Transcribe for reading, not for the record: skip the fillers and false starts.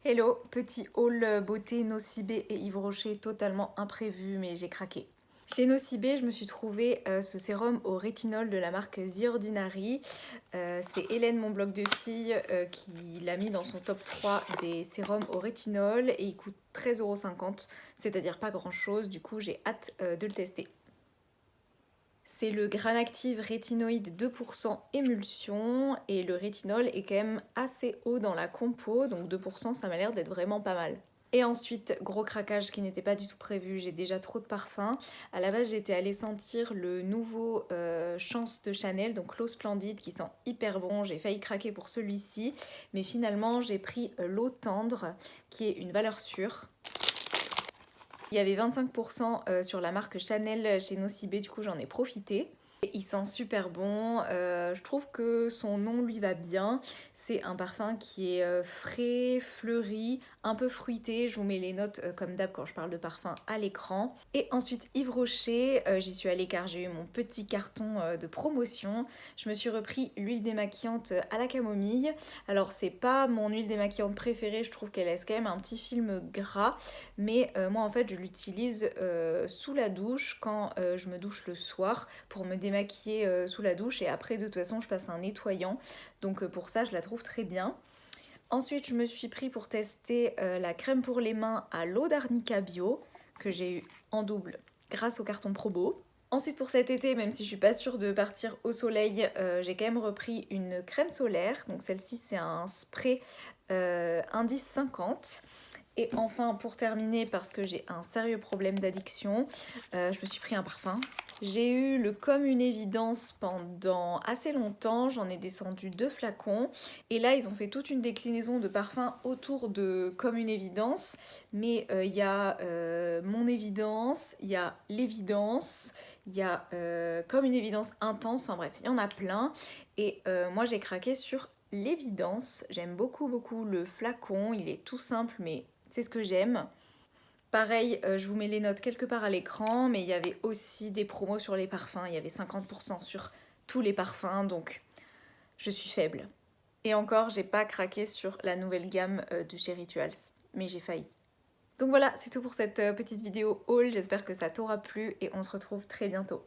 Hello, petit haul beauté Nocibé et Yves Rocher totalement imprévu mais j'ai craqué. Chez Nocibé, je me suis trouvé ce sérum au rétinol de la marque The Ordinary. C'est Hélène, mon blog de fille, qui l'a mis dans son top 3 des sérums au rétinol et il coûte 13,50 €, c'est-à-dire pas grand chose, du coup j'ai hâte de le tester. C'est le Granactive Rétinoïde 2% émulsion et le rétinol est quand même assez haut dans la compo, donc 2% ça m'a l'air d'être vraiment pas mal. Et ensuite, gros craquage qui n'était pas du tout prévu, j'ai déjà trop de parfum. À la base, j'étais allée sentir le nouveau Chance de Chanel, donc l'eau splendide qui sent hyper bon. J'ai failli craquer pour celui-ci, mais finalement j'ai pris l'eau tendre qui est une valeur sûre. Il y avait 25% sur la marque Chanel chez Nocibé, du coup j'en ai profité. Et il sent super bon, je trouve que son nom lui va bien. C'est un parfum qui est frais, fleuri, un peu fruité. Je vous mets les notes comme d'hab quand je parle de parfum à l'écran. Et ensuite Yves Rocher, j'y suis allée car j'ai eu mon petit carton de promotion. Je me suis repris l'huile démaquillante à la camomille. Alors c'est pas mon huile démaquillante préférée, je trouve qu'elle laisse quand même un petit film gras. Mais moi en fait je l'utilise sous la douche quand je me douche le soir pour me démaquiller sous la douche et après de toute façon je passe un nettoyant, donc pour ça je la trouve très bien. Ensuite je me suis pris pour tester la crème pour les mains à l'eau d'arnica bio que j'ai eu en double grâce au carton Probo. Ensuite pour cet été, même si je suis pas sûre de partir au soleil, j'ai quand même repris une crème solaire, donc celle-ci c'est un spray indice 50. Et enfin, pour terminer, parce que j'ai un sérieux problème d'addiction, je me suis pris un parfum. J'ai eu le Comme une évidence pendant assez longtemps, j'en ai descendu 2 flacons. Et là, ils ont fait toute une déclinaison de parfums autour de Comme une évidence. Mais il y a Mon évidence, il y a l'évidence, il y a Comme une évidence intense, enfin bref, il y en a plein. Et moi, j'ai craqué sur l'évidence. J'aime beaucoup le flacon, il est tout simple mais c'est ce que j'aime. Pareil, je vous mets les notes quelque part à l'écran, mais il y avait aussi des promos sur les parfums. Il y avait 50% sur tous les parfums, donc je suis faible. Et encore, j'ai pas craqué sur la nouvelle gamme de chez Rituals, mais j'ai failli. Donc voilà, c'est tout pour cette petite vidéo haul. J'espère que ça t'aura plu et on se retrouve très bientôt.